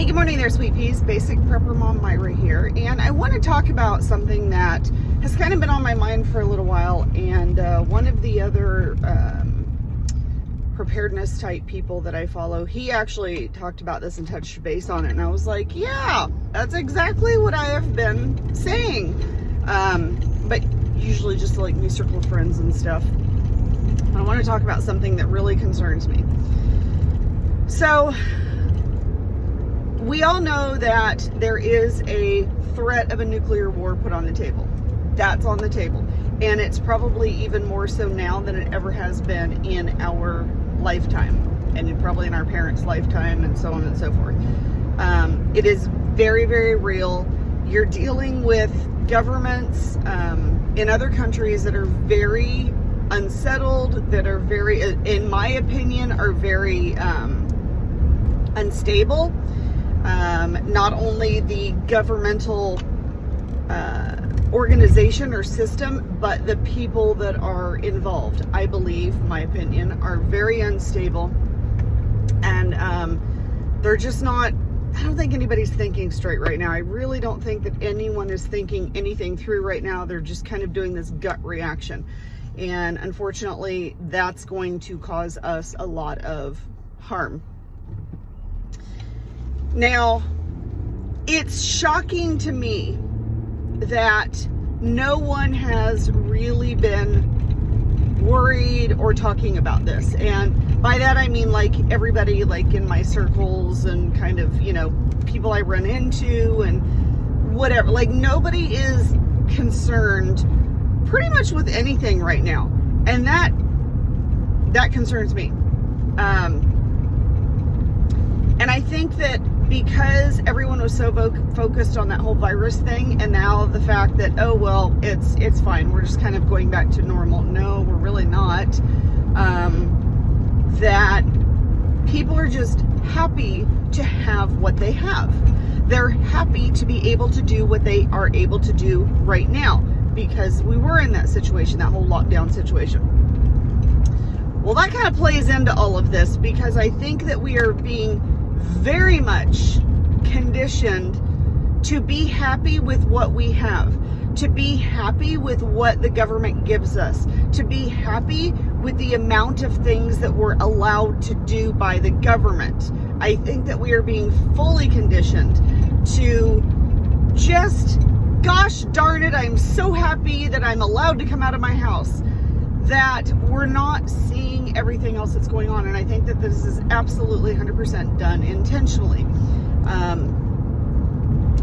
Hey, good morning there, sweet peas. Basic Prepper Mom Myra here, and I want to talk about something that has kind of been on my mind for a little while. And one of the other preparedness type people that I follow, he actually talked about this and touched base on it, and I was like, yeah, that's exactly what I have been saying. But usually just like new circle of friends and stuff. I want to talk about something that really concerns me. So we all know that there is a threat of a nuclear war put on the table. That's on the table. And it's probably even more so now than it ever has been in our lifetime, and probably in our parents' lifetime, and so on and so forth. It is very, very real. You're dealing with governments in other countries that are very unsettled, that are very, in my opinion, are very unstable. Not only the governmental organization or system, but the people that are involved, I believe, my opinion, are very unstable. And they're just not, I don't think anybody's thinking straight right now. I really don't think that anyone is thinking anything through right now. They're just kind of doing this gut reaction. And unfortunately, that's going to cause us a lot of harm. Now, it's shocking to me that no one has really been worried or talking about this. And by that, I mean like everybody like in my circles and kind of, you know, people I run into and whatever. Like nobody is concerned pretty much with anything right now. And that concerns me. And I think that because everyone was so focused on that whole virus thing, and now the fact that, oh, well, it's fine. We're just kind of going back to normal. No, we're really not. That people are just happy to have what they have. They're happy to be able to do what they are able to do right now, because we were in that situation, that whole lockdown situation. Well, that kind of plays into all of this, because I think that we are being very much conditioned to be happy with what we have, to be happy with what the government gives us, to be happy with the amount of things that we're allowed to do by the government. I think that we are being fully conditioned to just, gosh darn it, I'm so happy that I'm allowed to come out of my house, that we're not seeing everything else that's going on. And I think that this is absolutely 100% done intentionally.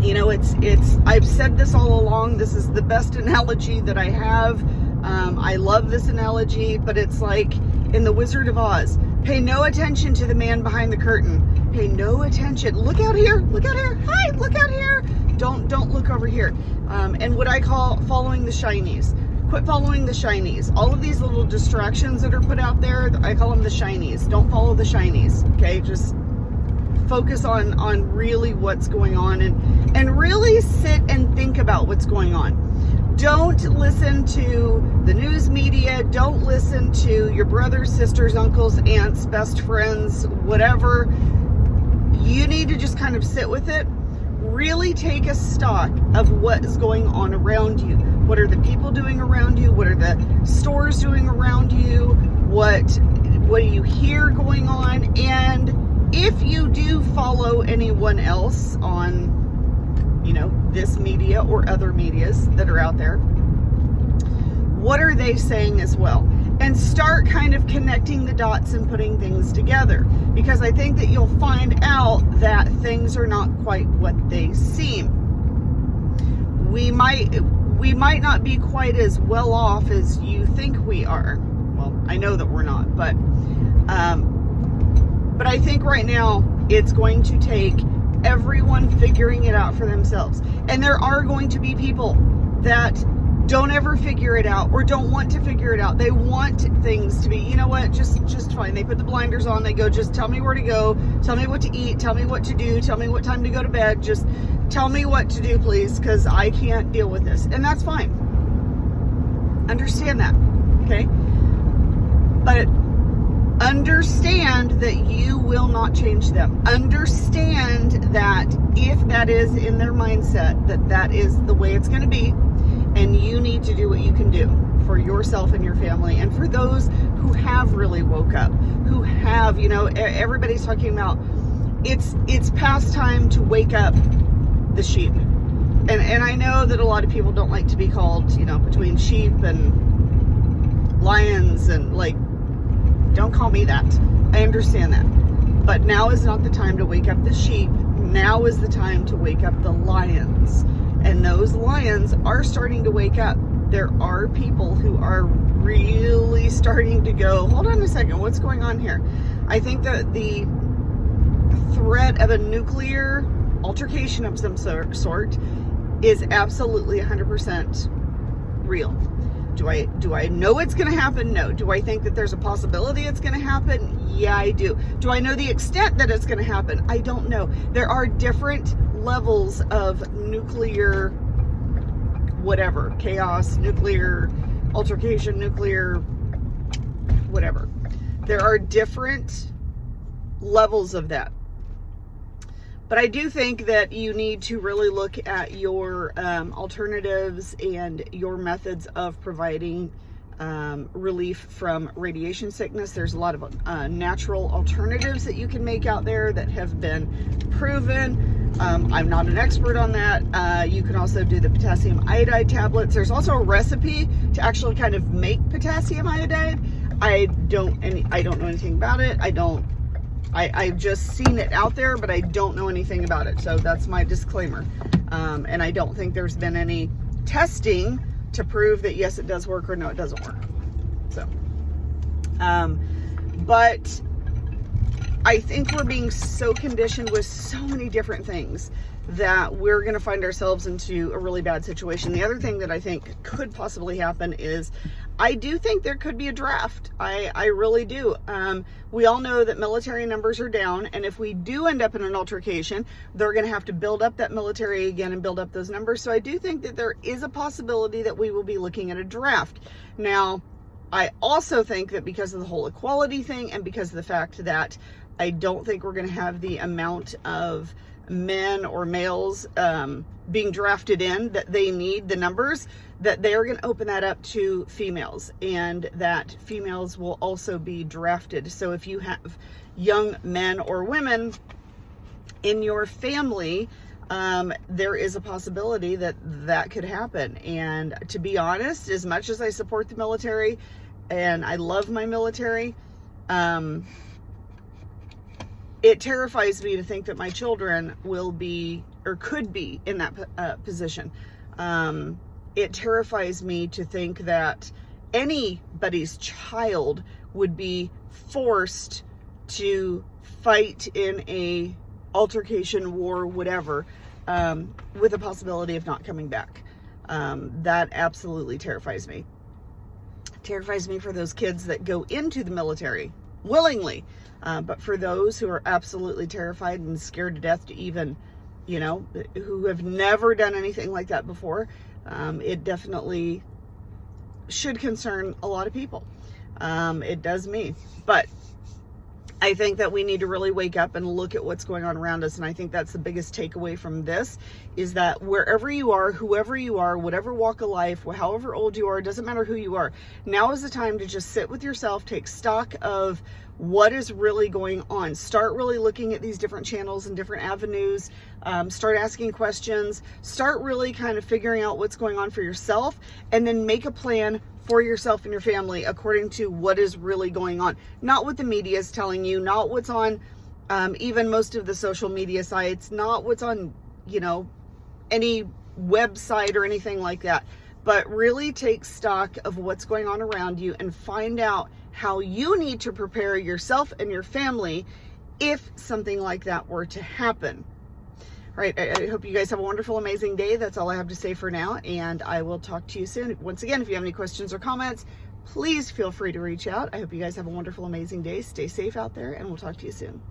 You know, I've said this all along, this is the best analogy that I have. I love this analogy, but it's like in The Wizard of Oz. Pay no attention to the man behind the curtain. Pay no attention. Look out here, look out here. Hi, look out here. Don't look over here. And what I call following the shinies. Quit following the shinies. All of these little distractions that are put out there, I call them the shinies. Don't follow the shinies, okay? Just focus on really what's going on, and really sit and think about what's going on. Don't listen to the news media. Don't listen to your brothers, sisters, uncles, aunts, best friends, whatever. You need to just kind of sit with it. Really take a stock of what is going on around you. What are the people doing around you? What are the stores doing around you? What do you hear going on? And if you do follow anyone else on, you know, this media or other medias that are out there, what are they saying as well? And start kind of connecting the dots and putting things together, because I think that you'll find out that things are not quite what they seem. We might not be quite as well off as you think we are. Well, I know that we're not, but I think right now it's going to take everyone figuring it out for themselves. And there are going to be people that don't ever figure it out or don't want to figure it out. They want things to be, you know what, just fine. They put the blinders on. They go, just tell me where to go. Tell me what to eat. Tell me what to do. Tell me what time to go to bed. Just tell me what to do, please, because I can't deal with this. And that's fine. Understand that, okay? But understand that you will not change them. Understand that that is in their mindset, that is the way it's going to be, and you need to do what you can do for yourself and your family. And for those who have really woke up, who have, everybody's talking about it's past time to wake up the sheep. And I know that a lot of people don't like to be called, between sheep and lions, and don't call me that. I understand that. But now is not the time to wake up the sheep. Now is the time to wake up the lions. And those lions are starting to wake up. There are people who are really starting to go, hold on a second, what's going on here? I think that the threat of a nuclear altercation of some sort is absolutely 100% real. Do I know it's going to happen? No. Do I think that there's a possibility it's going to happen? Yeah, I do. Do I know the extent that it's going to happen? I don't know. There are different levels of nuclear whatever, chaos, nuclear altercation, nuclear whatever. There are different levels of that. But I do think that you need to really look at your alternatives and your methods of providing relief from radiation sickness. There's a lot of natural alternatives that you can make out there that have been proven. I'm not an expert on that. You can also do the potassium iodide tablets. There's also a recipe to actually kind of make potassium iodide. I don't know anything about it. I've just seen it out there, but I don't know anything about it. So that's my disclaimer. And I don't think there's been any testing to prove that yes, it does work, or no, it doesn't work. So, but I think we're being so conditioned with so many different things that we're going to find ourselves into a really bad situation. The other thing that I think could possibly happen is I do think there could be a draft. I really do. We all know that military numbers are down, and if we do end up in an altercation, they're going to have to build up that military again and build up those numbers. So I do think that there is a possibility that we will be looking at a draft. Now, I also think that because of the whole equality thing, and because of the fact that I don't think we're going to have the amount of men or males being drafted in that they need, the numbers, that they are going to open that up to females, and that females will also be drafted. So if you have young men or women in your family, there is a possibility that that could happen. And to be honest, as much as I support the military and I love my military, it terrifies me to think that my children will be or could be in that position. It terrifies me to think that anybody's child would be forced to fight in a altercation, war, whatever, with a possibility of not coming back. That absolutely terrifies me. It terrifies me for those kids that go into the military willingly. But for those who are absolutely terrified and scared to death to even, who have never done anything like that before, it definitely should concern a lot of people. It does me. But I think that we need to really wake up and look at what's going on around us. And I think that's the biggest takeaway from this, is that wherever you are, whoever you are, whatever walk of life, however old you are, it doesn't matter who you are. Now is the time to just sit with yourself, take stock of what is really going on. Start really looking at these different channels and different avenues. Start asking questions. Start really kind of figuring out what's going on for yourself, and then make a plan for yourself and your family according to what is really going on. Not what the media is telling you, not what's on even most of the social media sites, not what's on, any website or anything like that, but really take stock of what's going on around you and find out how you need to prepare yourself and your family if something like that were to happen. All right, I hope you guys have a wonderful, amazing day. That's all I have to say for now, and I will talk to you soon. Once again, if you have any questions or comments, please feel free to reach out. I hope you guys have a wonderful, amazing day. Stay safe out there, and we'll talk to you soon.